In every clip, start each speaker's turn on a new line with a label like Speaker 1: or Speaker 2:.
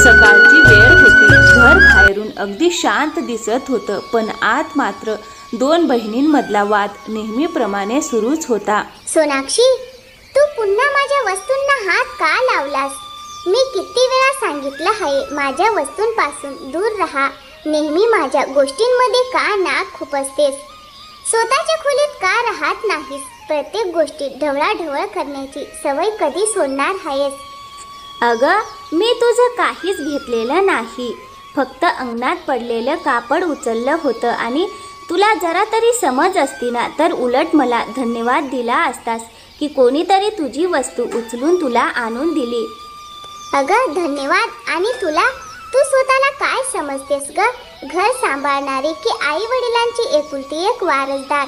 Speaker 1: सकाळची वेळ होती. घर बाहेरून अगदी शांत दिसत होतं, पण आत मात्र दोन बहिणींमधला वाद नेहमीप्रमाणे सुरूच होता.
Speaker 2: सोनाक्षी, तू पुन्हा माझ्या वस्तूंना हात का लावलास? मी किती वेळा सांगितलं आहे माझ्या वस्तूंपासून दूर राहा. नेहमी माझ्या गोष्टींमध्ये का नाक खुपसतेस? स्वतःच्या खोलीत का राहत नाहीस? प्रत्येक गोष्टीत ढवळाढवळ करण्याची सवय कधी सोडणार आहेस?
Speaker 3: अगं, मी तुझं काहीच घेतलेलं नाही. फक्त अंगणात पडलेलं कापड उचललं होतं आणि तुला जरा तरी समज असती ना, तर उलट मला धन्यवाद दिला असतास की कोणीतरी तुझी वस्तू उचलून तुला आणून दिली.
Speaker 2: अगं, धन्यवाद आणि तुला? तू स्वतःला काय समजतेस ग? घर सांभाळणारे की आई वडिलांची एकुलती एक वारसदार?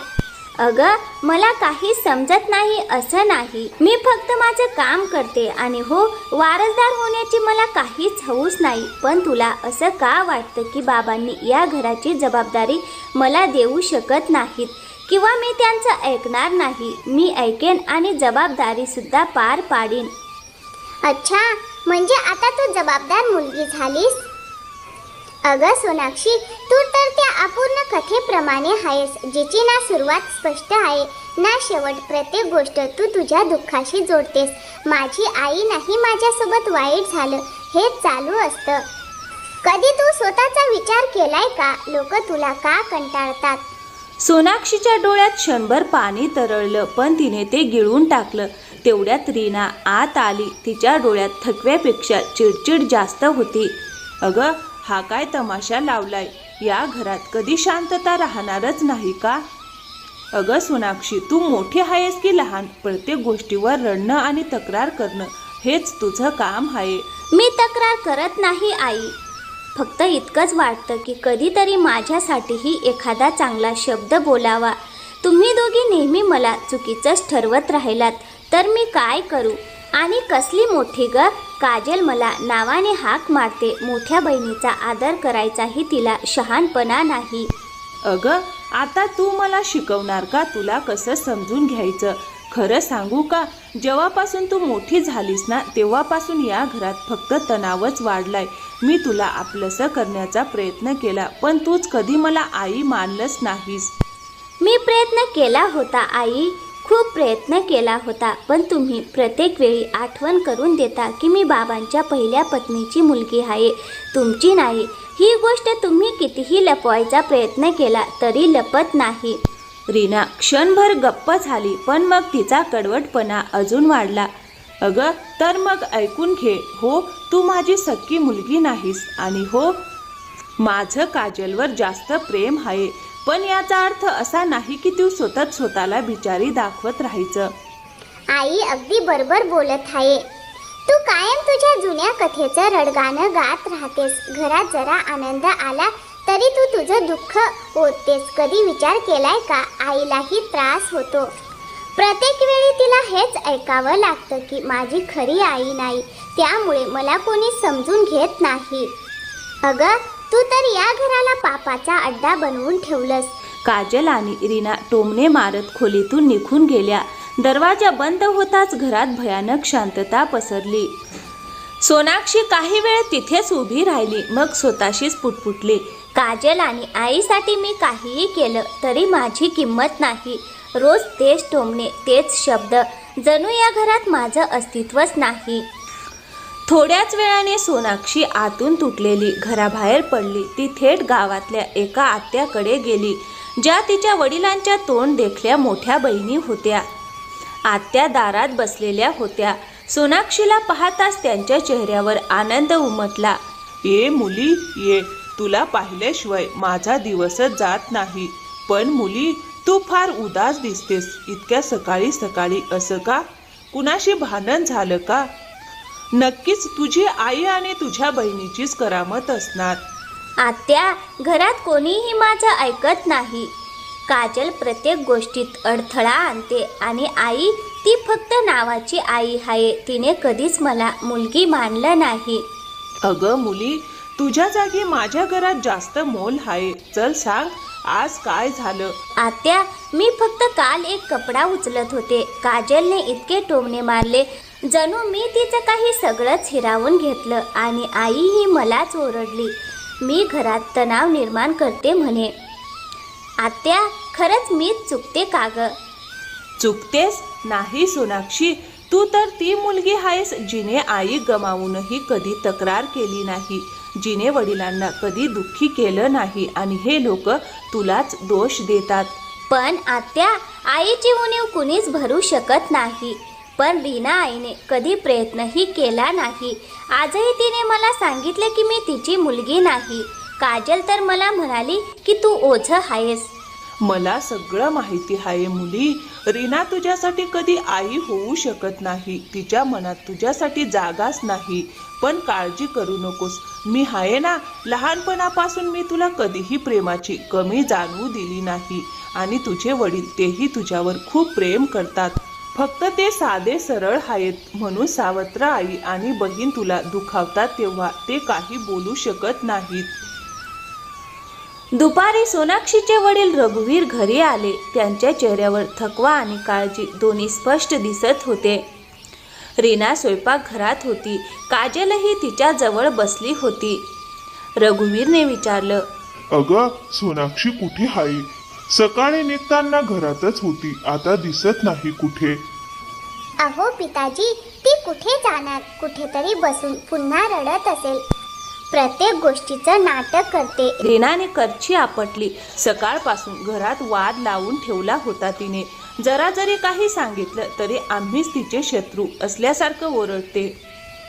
Speaker 3: अगं, मला काही समजत नाही असं नाही. मी फक्त माझं काम करते आणि हो, वारसदार होण्याची मला काहीच हौस नाही. पण तुला असं का वाटतं की बाबांनी या घराची जबाबदारी मला देऊ शकत नाहीत किंवा मी त्यांचं ऐकणार नाही? मी ऐकेन आणि जबाबदारीसुद्धा पार पाडीन.
Speaker 2: अच्छा, म्हणजे आता तू जबाबदार मुलगी झालीस? अगं सोनाक्षी, तू तर त्या अपूर्ण कथेप्रमाणे आहेस, जिची ना सुरुवात स्पष्ट आहे ना शेवट. प्रत्येक गोष्ट तू तुझ्या दुःखाशी जोडतेस. माझी आई नाही, माझ्यासोबत वाईट झालं हेच चालू असतं. कधी तू स्वतःचा विचार केलाय का? लोक तुला का कंटाळतात?
Speaker 1: सोनाक्षीच्या डोळ्यात क्षणभर पाणी तरळलं, पण तिने ते गिळून टाकलं. तेवढ्यात रीना आत आली. तिच्या डोळ्यात थकव्यापेक्षा चिडचिड जास्त होती. अगं, हा काय तमाशा लावलाय? या घरात कधी शांतता राहणारच नाही का? अगं सोनाक्षी, तू मोठी आहेस की लहान? प्रत्येक गोष्टीवर रडणं आणि तक्रार करणं हेच तुझं काम आहे.
Speaker 3: मी तक्रार करत नाही आई. फक्त इतकंच वाटतं की कधीतरी माझ्यासाठीही एखादा चांगला शब्द बोलावा. तुम्ही दोघी नेहमी मला चुकीचंच ठरवत राहिलात तर मी काय करू? आणि कसली मोठी ग? काजल मला नावाने हाक मारते. मोठ्या बहिणीचा आदर करायचाही तिला शहाणपणा नाही.
Speaker 1: अगं, आता तू मला शिकवणार का तुला कसं समजून घ्यायचं? खरं सांगू का, जेव्हापासून तू मोठी झालीस ना, तेव्हापासून या घरात फक्त तणावच वाढलाय. मी तुला आपलंसं करण्याचा प्रयत्न केला, पण तूच कधी मला आई मानलंच नाहीस.
Speaker 3: मी प्रयत्न केला होता आई, खूप प्रयत्न केला होता. पण तुम्ही प्रत्येक वेळी आठवण करून देता की मी बाबांच्या पहिल्या पत्नीची मुलगी आहे, तुमची नाही. ही गोष्ट तुम्ही कितीही लपवायचा प्रयत्न केला तरी लपत नाही.
Speaker 1: रीना क्षणभर गप्प झाली, पण मग तिचा कडवटपणा अजून वाढला. अगं, तर मग ऐकून घे. हो, तू माझी सख्खी मुलगी नाहीस आणि हो, माझं काजलवर जास्त प्रेम आहे. पण याचा अर्थ असा नाही की तू स्वतःला बिचारी दाखवत राहायचं.
Speaker 2: आई अगदी बरोबर बोलत आहे. तू कायम तुझ्या जुन्या कथेचं रडगाणं गात राहतेस. घरात जरा आनंद आला तरी तू तुझं दुःख ओततेस. कधी विचार केलाय का, आईलाही त्रास होतो. प्रत्येक वेळी तिला हेच ऐकावं लागतं की माझी खरी आई नाही, त्यामुळे मला कोणी समजून घेत नाही. अगं, तू तर या घराला पापाचा अड्डा बनवून ठेवलंस.
Speaker 1: काजल आणि रीना टोमणे मारत खोलीतून निघून गेल्या. दरवाजा बंद होताच घरात भयानक शांतता पसरली. सोनाक्षी काही वेळ तिथेच उभी राहिली, मग स्वतःशीच पुटपुटली.
Speaker 3: काजल आणि आईसाठी मी काहीही केलं तरी माझी किंमत नाही. रोज तेच टोमणे, तेच शब्द. जणू या घरात माझं अस्तित्वच नाही.
Speaker 1: थोड्याच वेळाने सोनाक्षी आतून तुटलेली घराबाहेर पडली. ती थेट गावातल्या एका आत्याकडे गेली, ज्या तिच्या वडिलांच्या तोंड देखल्या मोठ्या बहिणी होत्या. आत्या दारात बसलेल्या होत्या. सोनाक्षीला पाहताच त्यांच्या चेहऱ्यावर आनंद उमटला.
Speaker 4: ये मुली ये, तुला पाहिल्याशिवाय माझा दिवसच जात नाही. पण मुली, तू फार उदास दिसतेस. इतक्या सकाळी सकाळी असं का? कुणाशी भांडण झालं का? नक्कीच तुझी आई आणि तुझ्या बहिणीचीच करामत असणार.
Speaker 3: आत्या, घरात कोणीही माझं ऐकत नाही. काजल प्रत्येक गोष्टीत अडथळा आणते आणि आई, ती फक्त नावाची आई आहे. तिने कधीच मला मुलगी मानलं नाही.
Speaker 4: अगं मुली, तुझ्या जागी माझ्या घरात जास्त मोल आहे. चल सांग, आज काय झालं?
Speaker 3: आत्या, मी फक्त काल एक कपडा उचलत होते. काजलने इतके टोमणे मारले जणू मी तिचं काही सगळंच हिरावून घेतलं आणि आईही मलाच ओरडली. मी घरात तणाव निर्माण करते म्हणे. आत्या, खरंच मीच चुकते का ग?
Speaker 1: चुकतेस नाही सोनाक्षी, तू तर ती मुलगी आहेस जिने आई गमावूनही कधी तक्रार केली नाही, जिने वडिलांना कधी दुःखी केलं नाही आणि हे लोक तुलाच दोष देतात.
Speaker 3: पण आत्या, आईची उणीव कुणीच भरू शकत नाही. पण रीना आईने कधी प्रयत्नही केला नाही. आजही तिने मला सांगितले की मी तिची मुलगी नाही. काजल तर मला म्हणाली की तू ओझं आहेस.
Speaker 4: मला सगळं माहिती आहे मुली. रीना तुझ्यासाठी कधी आई होऊ शकत नाही. तिच्या मनात तुझ्यासाठी जागाच नाही. पण काळजी करू नकोस, मी आहे ना. लहानपणापासून मी तुला कधीही प्रेमाची कमी जाणवू दिली नाही आणि तुझे वडील तेही तुझ्यावर खूप प्रेम करतात. फक्त ते साधे सरळ आहेत म्हणून सावत्र आई आणि बहीण तुला दुखावतात तेव्हा ते काही बोलू शकत नाहीत.
Speaker 1: दुपारी सोनाक्षीचे वडील रघुवीर घरी आले. त्यांच्या चेहऱ्यावर थकवा आणि काळजी दोन्ही स्पष्ट दिसत होते. रीना स्वयंपाकघरात होती. काजलही तिच्या जवळ बसली होती. रघुवीरने विचारलं,
Speaker 5: अगं सोनाक्षी कुठे आहे? सकाळी निघताना घरातच होती, आता दिसत नाही कुठे.
Speaker 2: अहो पिताजी, ती कुठे जाणार? कुठेतरी बसून पुन्हा रडत असेल. प्रत्येक गोष्टीचं नाटक करते.
Speaker 1: रीनाने करची आपटली. सकाळपासून घरात वाद लावून ठेवला होता तिने. जरा जरी काही सांगितलं तरी आम्हीच तिचे शत्रू असल्यासारखं ओरडते.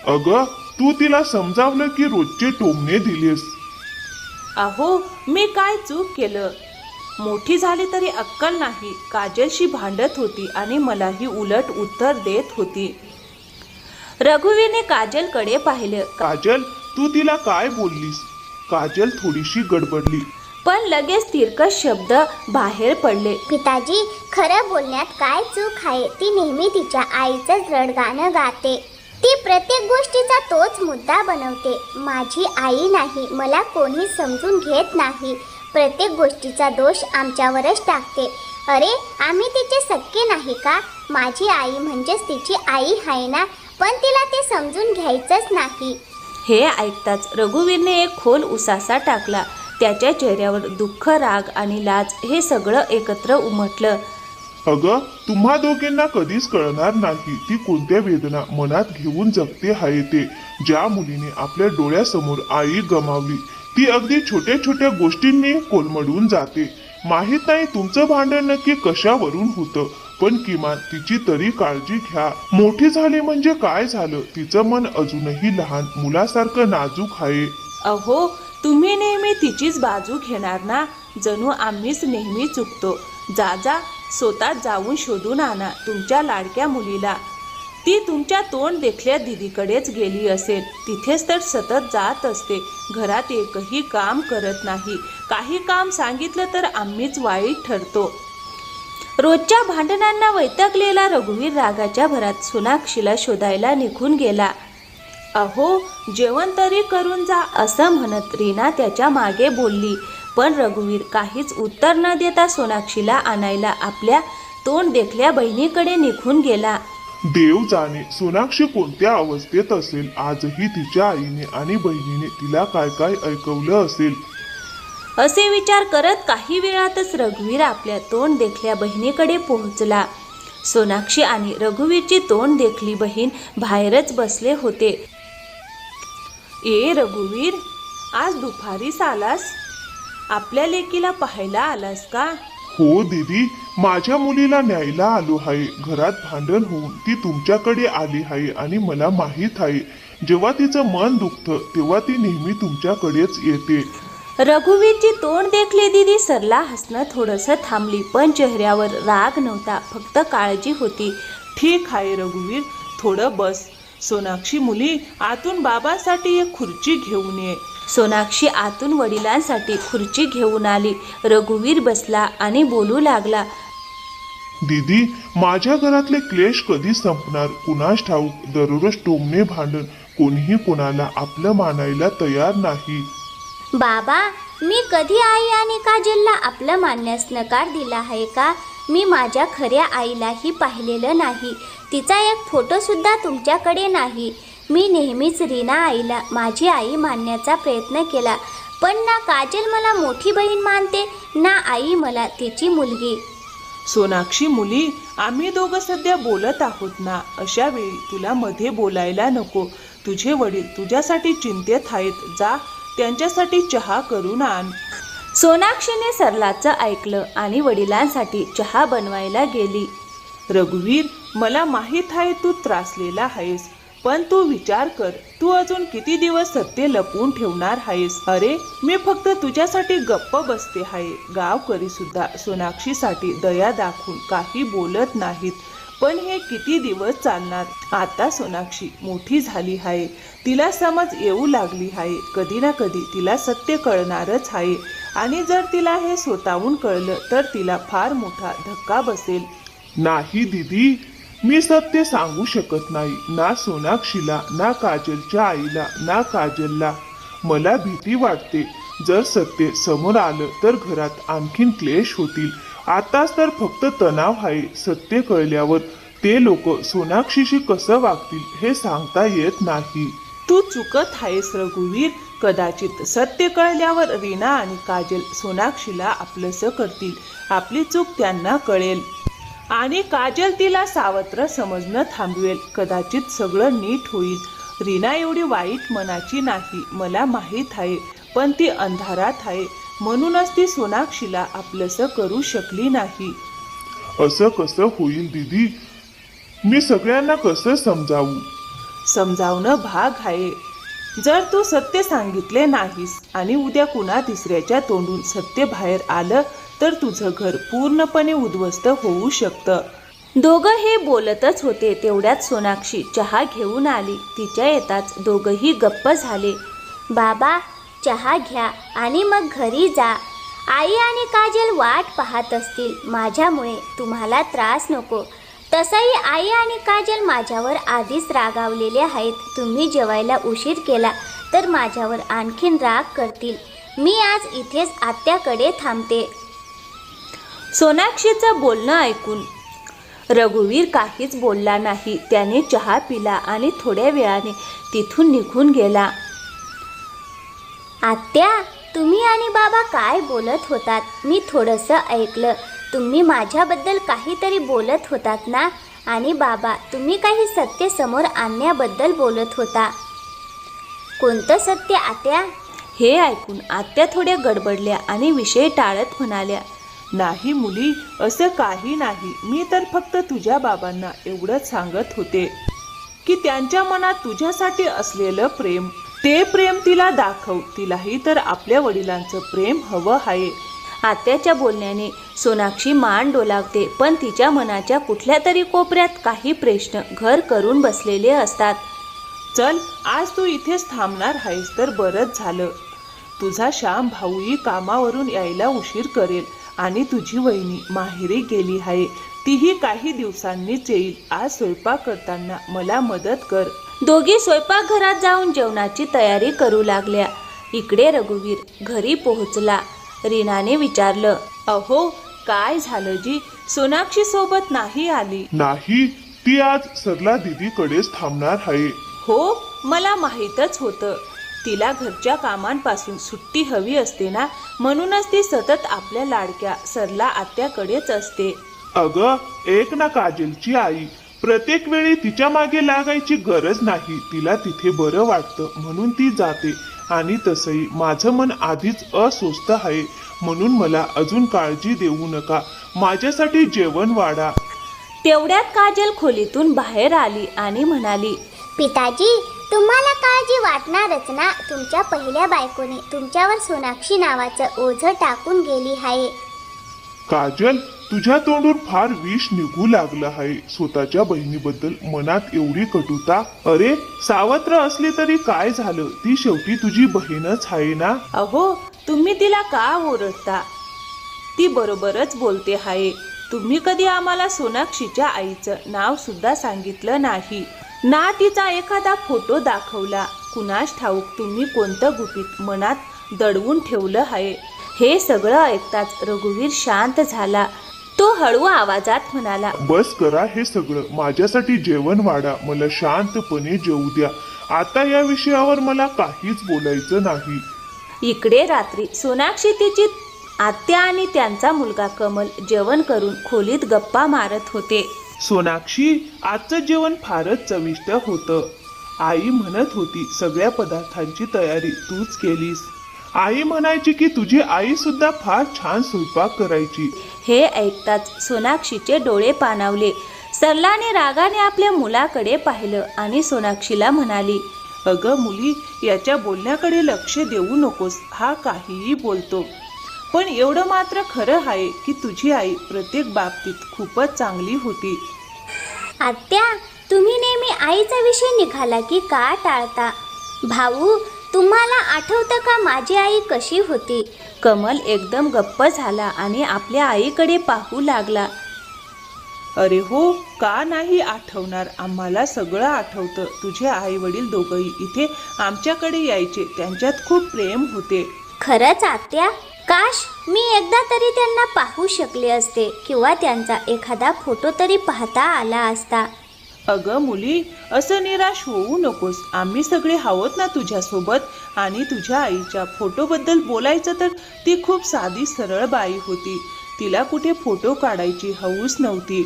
Speaker 5: अगं तू तिला समजावलं की रोजचे टोमणे दिलेस?
Speaker 1: अहो, मी काय चूक केलं? मोठी झाली तरी अक्कल नाही. काजलशी भांडत होती आणि मलाही उलट उत्तर देत होती. रघुवीरने काजलकडे पाहिलं.
Speaker 5: काजल, तू तिला काय बोललीस? काजल थोडीशी गडबडली.
Speaker 1: पण लगेच तिरकस शब्द बाहेर पडले.
Speaker 2: पिताजी, खरं बोलण्यात काय चूक आहे? ती नेहमी तिच्या आईचंच रडगाणं गाते. ती प्रत्येक गोष्टीचा तोच मुद्दा बनवते. माझी आई नाही, मला कोणी समजून घेत नाही. प्रत्येक गोष्टीचा दोष आमच्यावरच टाकते. अरे, आम्ही तिचे सख्खे नाही का? माझी आई म्हणजेच तिची आई आहे ना. पण तिला ते समजून घ्यायचंच नाही.
Speaker 1: हे ऐकताच रघुवीरने एक खोल उसासा टाकला. त्याच्या चेहऱ्यावर दुःख, राग आणि लाज हे सगळं एकत्र उमटलं.
Speaker 5: अगं, तुम्हा दोघींना कधीच कळणार नाही ती कोणत्या वेदना मनात घेऊन जगते आहे ते. ज्या मुलीने आपल्या डोळ्यासमोर आई गमावली ती अगदी छोट्या छोट्या गोष्टींनी कोलमडून जाते. माहित नाही तुमचं भांडण नक्की कशावरून होतं, पण किमान तिची तरी काळजी घ्या. मोठी झाली म्हणजे काय झालं? तिचं मन अजूनही लहान मुलासारखं नाजूक आहे.
Speaker 1: अहो, तुम्ही नेहमी तिचीच बाजू घेणार ना? जणू आम्हीच नेहमी चुकतो. जा स्वतः जाऊन शोधून आणा तुमच्या लाडक्या मुलीला. ती तुमच्या तोंड देखल्या दिदीकडेच गेली असेल. तिथेच तर सतत जात असते. घरात एकही काम करत नाही. काही काम सांगितलं तर आम्हीच वाईट ठरतो. रोजच्या भांडणांना वैतागलेला रघुवीर रागाच्या भरात सोनाक्षीला शोधायला निघून गेला. अहो, जेवण तरी करून जा असं म्हणत रीना त्याच्या मागे बोलली. पण रघुवीर काहीच उत्तर न देता सोनाक्षीला आणायला आपल्या तोंड देखल्या बहिणीकडे निघून गेला.
Speaker 5: देव जाणे सोनाक्षी कोणत्या अवस्थेत असेल. आजही तिच्या आईने आणि बहिणीने तिला काय काय ऐकवलं असेल.
Speaker 1: असे विचार करत काही वेळातच रघुवीर आपल्या तोंड देखल्या बहिणीकडे पोहोचला. सोनाक्षी आणि रघुवीरची तोंड देखली बहीण बाहेरच बसले होते. ए रघुवीर, आज दुपारीच आलास? आपल्या लेकीला पाहायला आलास का?
Speaker 5: हो दीदी, माझ्या मुलीला न्यायला आलो आहे. घरात भांडण होऊन ती तुमच्याकडे आली आहे आणि मला माहीत आहे जेव्हा तिचं मन दुखतं तेव्हा ती नेहमी तुमच्याकडेच येते.
Speaker 1: रघुवीरची तोंड देखली दीदी सरला हसणं थोडंसं थांबली. पण चेहऱ्यावर राग नव्हता, फक्त काळजी होती.
Speaker 4: ठीक आहे रघुवीर, थोडं बस. सोनाक्षी मुली, आतून बाबासाठी एक खुर्ची घेऊन ये.
Speaker 1: सोनाक्षी आतून वडिलांसाठी खुर्ची घेऊन आली. रघुवीर बसला आणि बोलू लागला.
Speaker 5: दीदी, माझ्या घरातले क्लेश कधी संपणार कुणास ठाऊक. दररोज टोमणे भांडण, कोणीही कोणाला आपलं मानायला तयार नाही.
Speaker 3: बाबा, मी कधी आई आणि काजलला आपलं मानण्यास नकार दिला आहे का? मी माझ्या खऱ्या आईलाही पाहिलेलं नाही. तिचा एक फोटोसुद्धा तुमच्याकडे नाही. मी नेहमीच रीना आईला माझी आई मानण्याचा प्रयत्न केला, पण ना काजल मला मोठी बहीण मानते, ना आई मला तिची मुलगी.
Speaker 4: सोनाक्षी मुली, आम्ही दोघं सध्या बोलत आहोत ना, अशा वेळी तुला मध्ये बोलायला नको. तुझे वडील तुझ्यासाठी चिंतेत आहेत. जा, त्यांच्यासाठी चहा करून आण.
Speaker 1: सोनाक्षीने सरलाचं ऐकलं आणि वडिलांसाठी चहा बनवायला गेली.
Speaker 4: रघुवीर, मला माहीत आहे तू त्रासलेला आहेस, पण तू विचार कर, तू अजून किती दिवस सत्य लपवून ठेवणार आहेस? अरे, मी फक्त तुझ्यासाठी गप्प बसते आहे. गावकरी सुद्धा सोनाक्षीसाठी दया दाखवून काही बोलत नाहीत, पण हे किती दिवस चालणार? आता सोनाक्षी मोठी झाली आहे, तिला समज येऊ लागली आहे. कधी ना कधी तिला सत्य कळणारच आहे, आणि जर तिला हे स्वतःहून कळलं तर तिला फार मोठा धक्का बसेल.
Speaker 5: नाही दीदी, मी सत्य सांगू शकत नाही, ना सोनाक्षीला, ना काजलच्या आईला, ना काजलला. मला भीती वाटते, जर सत्य समोर आलं तर घरात आणखीन क्लेश होतील. आताच तर फक्त तणाव आहे. सत्य कळल्यावर ते लोक सोनाक्षीशी कसं वागतील हे सांगता येत नाही.
Speaker 4: तू चुकत आहेस रघुवीर. कदाचित सत्य कळल्यावर रीना आणि काजल सोनाक्षीला आपलंसं करतील. आपली चूक त्यांना कळेल आणि काजल तिला सावत्र समजणं थांबवेल. कदाचित सगळं नीट होईल. रीना एवढी वाईट मनाची नाही, मला माहीत आहे, पण ती अंधारात आहे, म्हणूनच ती सोनाक्षीला आपलंसं करू शकली नाही.
Speaker 5: असं कसं होईल दीदी? मी सगळ्यांना कसं समजावू?
Speaker 4: समजावणं भाग आहे. जर तू सत्य सांगितले नाहीस आणि उद्या कुणा तिसऱ्याच्या तोंडून सत्य बाहेर आलं तर तुझं घर पूर्णपणे उद्ध्वस्त होऊ शकतं.
Speaker 1: दोघं हे बोलतच होते, तेवढ्यात सोनाक्षी चहा घेऊन आली. तिच्या येताच दोघंही गप्प झाले.
Speaker 3: बाबा, चहा घ्या आणि मग घरी जा. आई आणि काजल वाट पाहत असतील. माझ्यामुळे तुम्हाला त्रास नको. तसंही आई आणि काजल माझ्यावर आधीच रागावलेले आहेत. तुम्ही जेवायला उशीर केला तर माझ्यावर आणखीन राग करतील. मी आज इथेच आत्याकडे थांबते.
Speaker 1: सोनाक्षीचं बोलणं ऐकून रघुवीर काहीच बोलला नाही. त्याने चहा पिला आणि थोड्या वेळाने तिथून निघून गेला.
Speaker 3: आत्या, तुम्ही आणि बाबा काय बोलत होतात? मी थोडंसं ऐकलं. तुम्ही माझ्याबद्दल काहीतरी बोलत होतात ना? आणि बाबा, तुम्ही काही सत्य समोर आणण्याबद्दल बोलत होता. कोणतं सत्य आत्या?
Speaker 1: हे ऐकून आत्या थोड्या गडबडल्या आणि विषय टाळत म्हणाल्या,
Speaker 4: नाही मुली, असं काही नाही. मी तर फक्त तुझ्या बाबांना एवढंच सांगत होते की त्यांच्या मनात तुझ्यासाठी असलेलं प्रेम, ते प्रेम तिला दाखव. तिलाही तर आपल्या वडिलांचं प्रेम हवं आहे.
Speaker 1: आत्याच्या बोलण्याने सोनाक्षी मान डोलावते, पण तिच्या मनाच्या कुठल्या तरी कोपऱ्यात काही प्रश्न घर करून बसलेले असतात.
Speaker 4: चल, आज तू इथेच थांबणार आहेस तर बरंच झालं. तुझा श्याम भाऊही कामावरून यायला उशीर करेल आणि तुझी वहिनी माहेरी गेली आहे. तीही काही दिवसांनीच येईल. आज स्वयंपाक करताना मला मदत कर.
Speaker 1: दोघी स्वयंपाकघरात जाऊन जेवणाची तयारी करू लागल्या. इकडे रघुवीर घरी पोहोचला. रीनाने विचारलं,
Speaker 4: अहो, काय झालं जी? सोनाक्षी सोबत नाही आली?
Speaker 5: नाही, ती आज सरला दीदीकडेच थांबणार आहे.
Speaker 1: हो, मला माहीतच होतं. तिला घरच्या कामांपासून सुट्टी हवी असते ना, म्हणूनच ती सतत आपल्या लाडक्या सरला आत्याकडेच असते.
Speaker 5: अगं, एक ना काजलची आई, प्रत्येक वेळी तिच्या मागे लागायची गरज नाही. तिला तिथे बरं वाटतं म्हणून ती जाते. आणि तसंही माझं मन आधीच अस्वस्थ आहे, म्हणून मला अजून काळजी देऊ नका. माझ्यासाठी जेवण वाढा.
Speaker 1: तेवढ्यात काजल खोलीतून बाहेर आली आणि म्हणाली,
Speaker 2: पिताजी, तुम्हाला काळजी वाटणारच ना. तुमच्या पहिल्या बायकोने तुमच्यावर सोनाक्षी नावाचं ओझं टाकून गेली आहे.
Speaker 5: काजल, तुझ्या तोंडून फार विष निघू लागलं आहे. स्वतःच्या बहिणीबद्दल मनात एवढी कटुता? अरे, सावत्र असली तरी काय झालं, ती शेवटी तुझी बहीणच आहे ना.
Speaker 1: अहो, तुम्ही तिला का ओरडता? ती बरोबरच बोलते आहे. तुम्ही कधी आम्हाला सोनाक्षीच्या आईचं नाव सुद्धा सांगितलं नाही ना, तिचा एखादा फोटो दाखवला. कुणास ठाऊक तुम्ही कोणतं गुपित मनात दडवून ठेवलं आहे. हे सगळं ऐकताच रघुवीर शांत झाला. तो हळू आवाजात म्हणाला.
Speaker 5: बस करा हे सगळं, माझ्यासाठी जेवण वाढा, मला शांतपणे जेवू द्या. आता या विषयावर मला काहीच बोलायचं नाही.
Speaker 1: इकडे रात्री सोनाक्षी तिची आत्या आणि त्यांचा मुलगा कमल जेवण करून खोलीत गप्पा मारत होते.
Speaker 4: सोनाक्षी, आजचं जेवण फारच चविष्ट होतं. आई म्हणत होती सगळ्या पदार्थांची तयारी तूच केलीस. आई म्हणायची की तुझी आई सुद्धा फार छान स्वयंपाक करायची.
Speaker 1: हे ऐकताच सोनाक्षीचे डोळे पाणावले. सरलाने रागाने आपल्या मुलाकडे पाहिलं आणि सोनाक्षीला म्हणाली,
Speaker 4: अगं मुली, याच्या बोलण्याकडे लक्ष देऊ नकोस. हा काहीही बोलतो, पण एवढं मात्र खरं आहे की तुझी आई प्रत्येक बाबतीत खूपच चांगली होती.
Speaker 3: आत्या, तुम्ही नेहमी आईचा विषय निघाला की का टाळता? भाऊ, तुम्हाला आठवतं का माझी आई कशी होती?
Speaker 1: कमल एकदम गप्प झाला आणि आपल्या आईकडे पाहू लागला.
Speaker 4: अरे हो, का नाही आठवणार? आम्हाला सगळं आठवतं. तुझे आई वडील दोघंही इथे आमच्याकडे यायचे, त्यांच्यात खूप प्रेम होते.
Speaker 3: खरंच आत्या? काश मी एकदा तरी त्यांना पाहू शकले असते किंवा त्यांचा एखादा फोटो तरी पाहता आला असता.
Speaker 4: अगं मुली, असं निराश होऊ नकोस. आम्ही सगळे आहोत ना तुझ्यासोबत. आणि तुझ्या आईच्या फोटोबद्दल बोलायचं तर ती खूप साधी सरळ बाई होती. तिला कुठे फोटो काढायची हौस नव्हती.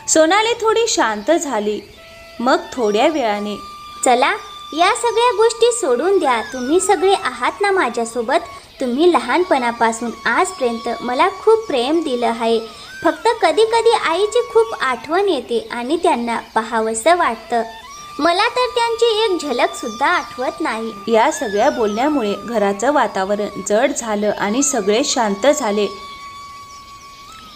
Speaker 1: सोनाली थोडी शांत झाली. मग थोड्या वेळाने,
Speaker 3: चला, या सगळ्या गोष्टी सोडून द्या. तुम्ही सगळे आहात ना माझ्यासोबत. तुम्ही लहानपणापासून आजपर्यंत मला खूप प्रेम दिलं आहे. फक्त कधी कधी आईची खूप आठवण येते आणि त्यांना पाहावंसं वाटतं. मला तर त्यांची एक झलक सुद्धा आठवत नाही.
Speaker 1: या सगळ्या बोलण्यामुळे घराचं वातावरण जड झालं आणि सगळे शांत झाले.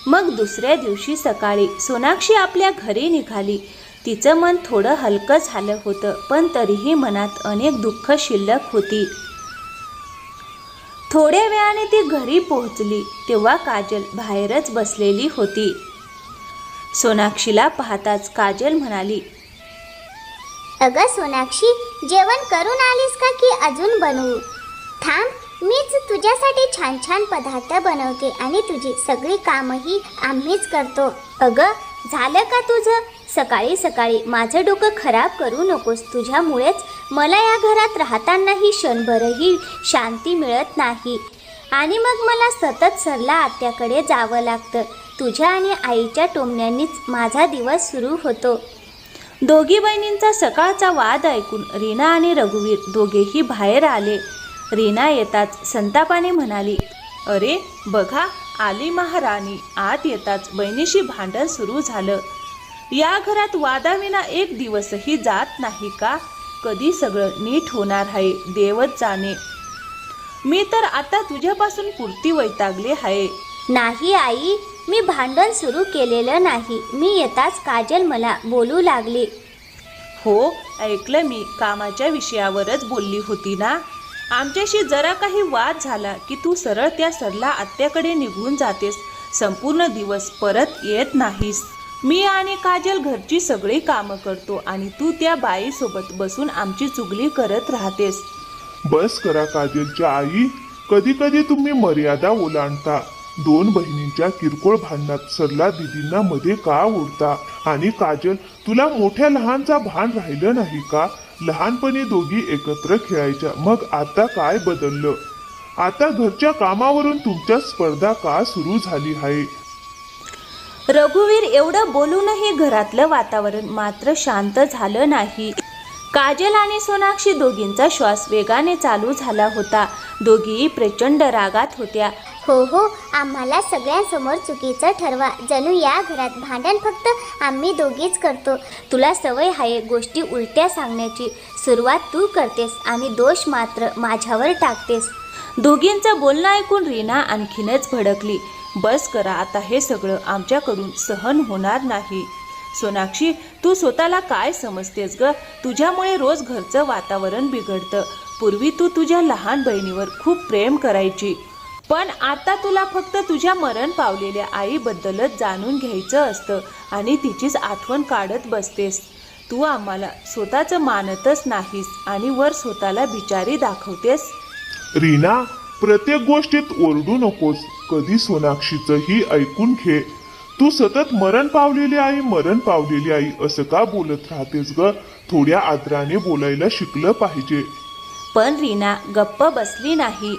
Speaker 1: मग दुसऱ्या दिवशी सकाळी सोनाक्षी आपल्या घरी निघाली. तिचं मन थोडं हलकं झालं होतं, पण तरीही मनात अनेक दुःख शिल्लक होती. थोड्या वेळाने ती घरी पोहोचली तेव्हा काजल बाहेरच बसलेली होती. सोनाक्षीला पाहताच काजल म्हणाली,
Speaker 2: अगं सोनाक्षी, जेवण करून आलीस का की अजून बनवू? थांब, मीच तुझ्यासाठी छान छान पदार्थ बनवते आणि तुझी सगळी कामही आम्हीच करतो.
Speaker 3: अगं, झालं का तुझं? सकाळी सकाळी माझं डोकं खराब करू नकोस. तुझ्यामुळेच मला या घरात राहतानाही क्षणभरही शांती मिळत नाही आणि मग मला सतत सरला आत्याकडे जावं लागतं. तुझ्या आणि आईच्या टोमण्यांनीच माझा दिवस सुरू होतो.
Speaker 1: दोघी बहिणींचा सकाळचा वाद ऐकून रीना आणि रघुवीर दोघेही बाहेर आले. रीना येताच संतापाने म्हणाली,
Speaker 4: अरे बघा, आली महाराणी. आत येताच बहिणीशी भांडण सुरू झालं. या घरात वादाविना एक दिवसही जात नाही का? कधी सगळं नीट होणार आहे देवच जाणे. मी तर आता तुझ्यापासून पुरती वैतागले आहे.
Speaker 3: नाही आई, मी भांडण सुरू केलेलं नाही. मी येताच काजल मला बोलू लागली.
Speaker 4: हो, ऐकलं मी. कामाच्या विषयावरच बोलली होती ना? आमच्याशी जरा काही वाद झाला की तू सरळ त्या सरला आत्याकडे निघून जातेस. संपूर्ण दिवस परत येत नाहीस. मी आणि काजल घरची सगळी कामं करतो आणि तू त्या बाईसोबत बसून आमची चुगली करत राहतेस.
Speaker 5: बस करा काजलच्या आई, कधी कधी तुम्ही मर्यादा ओलांडता. दोन बहिणींच्या किरकोळ भांडणात सरला दिदींना मध्ये का ओढता? आणि काजल, तुला मोठ्या लहानचा भान राहिलं नाही का? लहानपणी दोघी एकत्र खेळायच्या, मग आता काय बदललं? आता घरच्या कामावरून तुमच्या स्पर्धा का सुरू झाली आहे?
Speaker 1: रघुवीर एवढं बोलूनही घरातलं वातावरण मात्र शांत झालं नाही. काजल आणि सोनाक्षी दोघींचा श्वास वेगाने चालू झाला होता. दोघीही प्रचंड रागात होत्या.
Speaker 2: हो हो, आम्हाला सगळ्यांसमोर चुकीचं ठरवा. जणू या घरात भांडण फक्त आम्ही दोघीच करतो.
Speaker 3: तुला सवय आहे गोष्टी उलट्या सांगण्याची. सुरुवात तू करतेस आणि दोष मात्र माझ्यावर टाकतेस.
Speaker 1: दोघींचं बोलणं ऐकून रीना आणखीनच भडकली. बस करा आता, हे सगळं आमच्याकडून सहन होणार नाही. सोनाक्षी, तू स्वतःला काय समजतेस ग? तुझ्यामुळे रोज घरचं वातावरण बिघडतं. पूर्वी तू तुझ्या लहान बहिणीवर खूप प्रेम करायची, पण आता तुला फक्त तुझ्या मरण पावलेल्या आईबद्दलच जाणून घ्यायचं असतं आणि तिचीच आठवण काढत बसतेस. तू आम्हाला स्वतःचं मानतच नाहीस आणि वर स्वतःला बिचारी दाखवतेस.
Speaker 5: रीना, प्रत्येक गोष्टीत ओरडू नकोस. कधी सोनाक्षीचंही ऐकून घे. तू सतत मरण पावलेली आई, मरण पावलेली आई असं का बोलत राहतेस ग? थोड्या आदराने बोलायला शिकलं पाहिजे.
Speaker 1: पण रीना गप्प बसली नाही.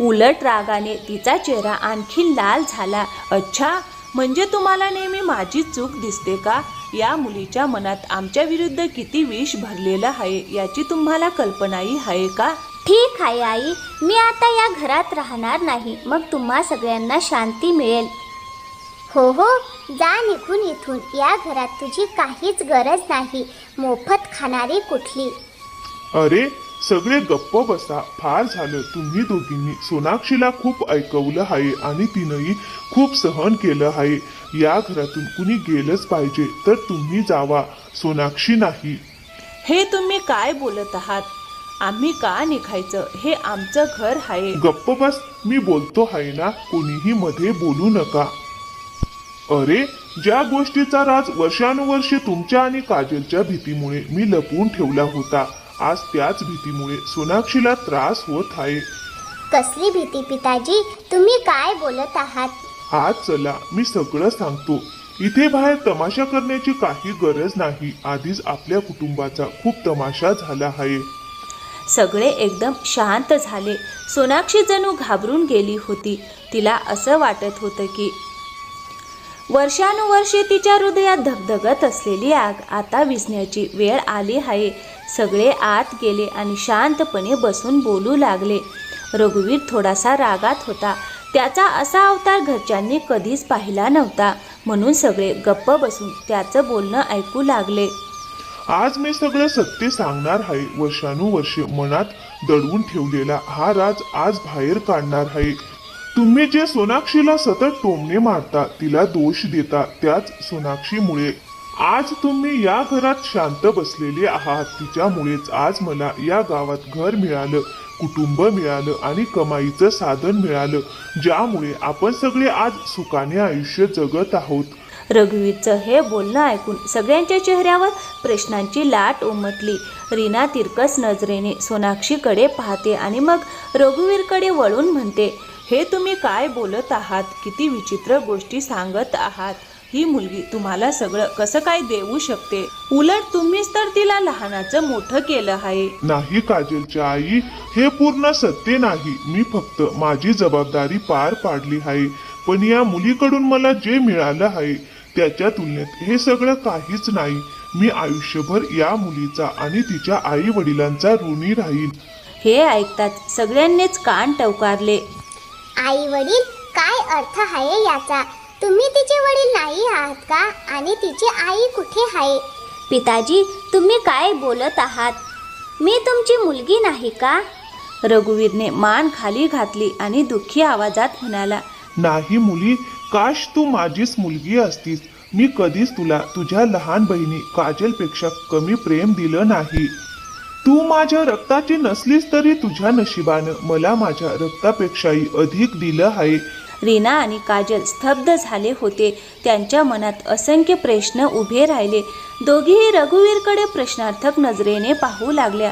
Speaker 1: उलट रागाने तिचा चेहरा आणखी लाल झाला. अच्छा, म्हणजे तुम्हाला नेहमी माझी चूक दिसते का? या मुलीच्या मनात आमच्या विरुद्ध किती विष भरलेलं आहे याची तुम्हाला कल्पनाही आहे का?
Speaker 3: ठीक आहे आई, मी आता या घरात राहणार नाही. मग तुम्हा सगळ्यांना शांती मिळेल.
Speaker 2: हो हो, जा निघून इथून. या घरात तुझी काहीच गरज नाही, मोफत खाणारी कुठली.
Speaker 5: अरे सगळे गप्प बसा. फार झालं तुम्ही दोघींनी. सोनाक्षीला खूप ऐकवलं आहे आणि तिनंही खूप सहन केलं आहे. या घरातून कुणी गेलंच पाहिजे तर तुम्ही जावा, सोनाक्षी नाही.
Speaker 1: हे तुम्ही काय बोलत आहात? आम्ही का निघायचं? हे आमचं घर आहे.
Speaker 5: गप्प बस, मी बोलतो आहे ना. कोणीही मध्ये बोलू नका. अरे, ज्या गोष्टीचा राज वर्षानुवर्षे तुमच्या आणि काजलच्या भीतीमुळे मी लपवून ठेवला होता, आज त्याच भीतीमुळे सोनाक्षीला त्रास होत आहे.
Speaker 2: कसली भीती पिताजी? तुम्ही काय बोलत आहात?
Speaker 5: आज चला, मी सगळं सांगतो. इथे बाहेर तमाशा करण्याची काही गरज नाही. आधीच आपल्या कुटुंबाचा खूप तमाशा झाला आहे.
Speaker 1: सगळे एकदम शांत झाले. सोनाक्षी जणू घाबरून गेली होती. तिला असं वाटत होतं की वर्षानुवर्षे तिच्या हृदयात धगधगत असलेली आग आता विझण्याची वेळ आली आहे. सगळे आत गेले आणि शांतपणे बसून बोलू लागले. रघुवीर थोडासा रागात होता. त्याचा असा अवतार घरच्यांनी कधीच पाहिला नव्हता. म्हणून सगळे गप्प बसून त्याचं बोलणं ऐकू लागले.
Speaker 5: आज मी सगळं सत्य सांगणार आहे. वर्षानुवर्षे मनात दडवून ठेवलेला हा राज आज बाहेर काढणार आहे. तुम्ही जे सोनाक्षीला सतत टोमणे मारता, तिला दोष देता, त्याच सोनाक्षीमुळे आज तुम्ही या घरात शांत बसलेले आहात. तिच्यामुळेच आज मला या गावात घर मिळालं, कुटुंब मिळालं आणि कमाईचं साधन मिळालं, ज्यामुळे आपण सगळे आज सुखाने आयुष्य जगत आहोत.
Speaker 1: रघुवीरचं हे बोलणं ऐकून सगळ्यांच्या चेहऱ्यावर प्रश्नांची लाट उमटली. रीना तिरकस नजरेने सोनाक्षीकडे पाहते आणि मग रघुवीरकडे वळून म्हणते, हे तुम्ही काय बोलत आहात? किती विचित्र गोष्टी सांगत आहात. ही मुलगी तुम्हाला सगळं कसं काय देऊ शकते? उलट तुम्हीच तर तिला लहानाचं मोठं केलं आहे.
Speaker 5: नाही काजलच्या आई, हे पूर्ण सत्य नाही. मी फक्त माझी जबाबदारी पार पाडली आहे. पण या मुलीकडून मला जे मिळालं आहे त्याच्या तुलनेत हे सगळं काहीच नाही. मी आयुष्यभर या मुलीचा आणि तिच्या आई वडिलांचा ऋणी राहील.
Speaker 1: हे ऐकताच सगळ्यांनीच कान टवकारले.
Speaker 2: आई वडील, काय अर्थ आहे याचा? तुम्ही तिचे वडील नाही आहात का? आणि तिची आई कुठे आहे?
Speaker 3: पिताजी, तुम्ही काय बोलत आहात? मी तुमची मुलगी नाही का?
Speaker 1: रघुवीरने मान खाली घातली आणि दुःखी आवाजात म्हणाला,
Speaker 5: नाही मुली, काश तू माझीच मुलगी असतीस. मी कधीच तुला तुझ्या लहान बहिणी काजलपेक्षा कमी प्रेम दिलं नाही. तू माझ्या रक्ताची नसलीस तरी तुझ्या नशिबानं मला माझ्या रक्तापेक्षाही अधिक दिलं आहे.
Speaker 1: रीना आणि काजल स्तब्ध झाले होते. त्यांच्या मनात असंख्य प्रश्न उभे राहिले. दोघीही रघुवीरकडे प्रश्नार्थक नजरेने पाहू लागल्या.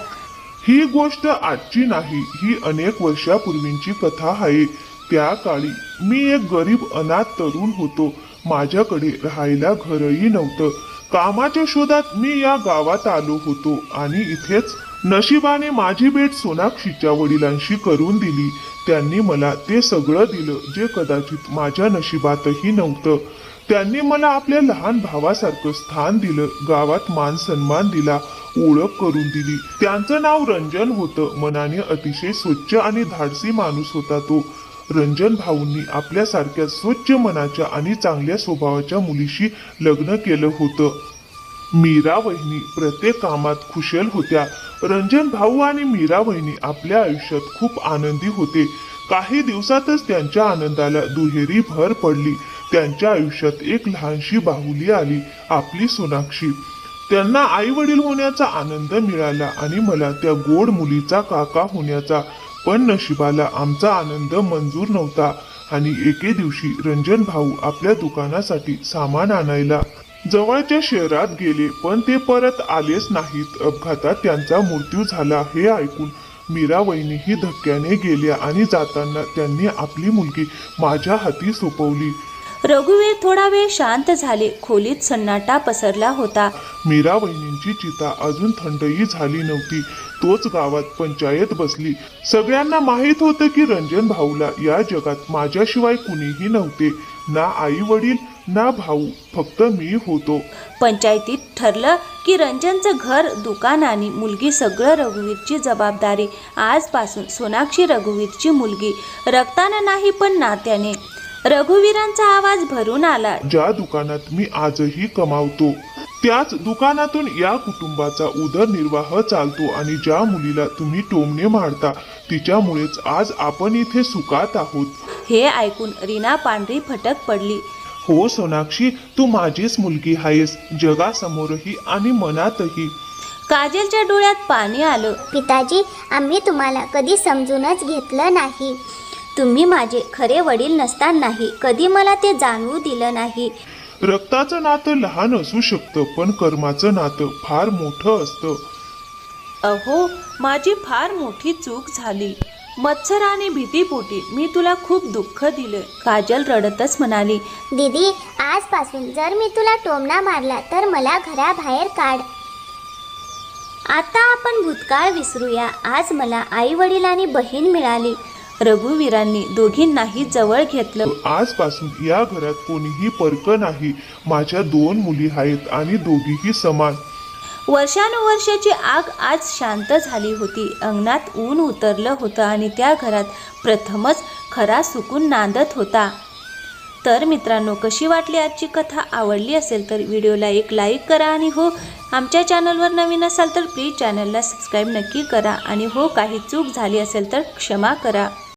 Speaker 5: ही गोष्ट आजची नाही, ही अनेक वर्षापूर्वीची कथा आहे. त्या काळी मी एक गरीब अनाथ तरुण होतो. माझ्याकडे राहायला घरही नव्हतं. कामाच्या शोधात मी या गावात आलो होतो आणि इथेच नशिबाने माझी भेट सोनाक्षीच्या वडिलांशी करून दिली. त्यांनी मला ते सगळं दिलं जे कदाचित माझ्या नशिबातही नव्हतं. त्यांनी मला आपल्या लहान भावासारखं स्थान दिलं, गावात मान सन्मान दिला, ओळख करून दिली. त्यांचं नाव रंजन होतं. मनाने अतिशय स्वच्छ आणि धाडसी माणूस होता तो. रंजन भाऊंनी आपल्यासारख्या स्वच्छ मनाच्या आणि चांगल्या स्वभावाच्या मुलीशी लग्न केलं होतं. मीरा वहिनी प्रत्येक कामात कुशल होत्या. रंजन भाऊ आणि मीरा वहिनी आपल्या आयुष्यात खूप आनंदी होते. काही दिवसातच त्यांच्या आनंदाला दुहेरी भर पडली. त्यांच्या आयुष्यात एक लहानशी बाहुली आली, आपली सोनाक्षी. त्यांना आई वडील होण्याचा आनंद मिळाला आणि मला त्या गोड मुलीचा काका होण्याचा. पण नशिबाला आमचा आनंद मंजूर नव्हता आणि एके दिवशी रंजन भाऊ आपल्या दुकानासाठी सामान आणायला जवळच्या शहरात गेले, पण ते परत आलेच नाहीत. अपघातात त्यांचा मृत्यू झाला. हे ऐकून मीरा वहिनीही धक्क्याने गेल्या आणि जाताना त्यांनी आपली मुलगी माझ्या हाती सोपवली.
Speaker 1: रघुवीर थोडा वेळ शांत झाले. खोलीत सन्नाटा पसरला होता.
Speaker 5: मीरा वहिनींची चिता अजून थंडही झाली नव्हती. तोच गावात पंचायत बसली. सगळ्यांना माहीत होतं की रंजन भाऊला या जगात माझ्याशिवाय कुणीही नव्हते. ना आई वडील ना भाऊ, फक्त मी होतो.
Speaker 1: पंचायतीत ठरलं की रंजनचं घर, दुकान आणि मुलगी सगळं रघुवीरची जबाबदारी. आजपासून सोनाक्षी रघुवीरची मुलगी, रक्तानं नाही पण नात्याने. रघुवीरांचा आवाज भरून आला.
Speaker 5: ज्या दुकानात मी आजही कमावतो त्याच दुकानातून या कुटुंबाचा उदरनिर्वाह चालतो आणि ज्या मुलीला तुम्ही टोमणे मारता तिच्यामुळेच आज आपण इथे सुखात आहोत.
Speaker 1: हे ऐकून रीना पांढरी फटक पडली.
Speaker 5: हो सोनाक्षी, तू माझीच मुलगी आहेस, जगासमोरही आणि मनातही.
Speaker 1: काजलच्या डोळ्यात पाणी आलं.
Speaker 2: पिताजी, आम्ही तुम्हाला कधी समजूनच घेतलं नाही.
Speaker 3: तुम्ही माझे खरे वडील नसतानाही कधी मला ते जाणवू दिलं नाही.
Speaker 5: रक्ताचं नातं लहान असू शकतं पण कर्माचं नातं फार मोठं असतं.
Speaker 1: अहो, माझी फार मोठी चूक झाली. मत्सर आणि भीतीपोटी मी तुला खूप दुःख दिलं. काजल रडतच म्हणाली.
Speaker 2: दीदी, आजपासून जर मी तुला टोमणा मारला तर मला घराबाहेर काढ.
Speaker 3: आता आपण भूतकाळ विसरूया. आज मला आई वडील आणि बहीण मिळाली.
Speaker 1: रघुवीरांनी दोघींनाही जवळ घेतलं.
Speaker 5: आजपासून या घरात कोणीही परक नाही. माझ्या 2 मुली आहेत आणि दोघीही समान.
Speaker 1: वर्षानुवर्षाची आग आज शांत झाली होती. अंगणात ऊन उतरलं होतं आणि त्या घरात प्रथमच खरा सुकून नांदत होता. तर मित्रांनो, कशी वाटली आजची कथा? आवडली असेल तर व्हिडिओला एक लाईक करा आणि हो, आमच्या चॅनलवर नवीन असाल तर प्लीज चॅनलला सबस्क्राईब नक्की करा आणि हो, काही चूक झाली असेल तर क्षमा करा.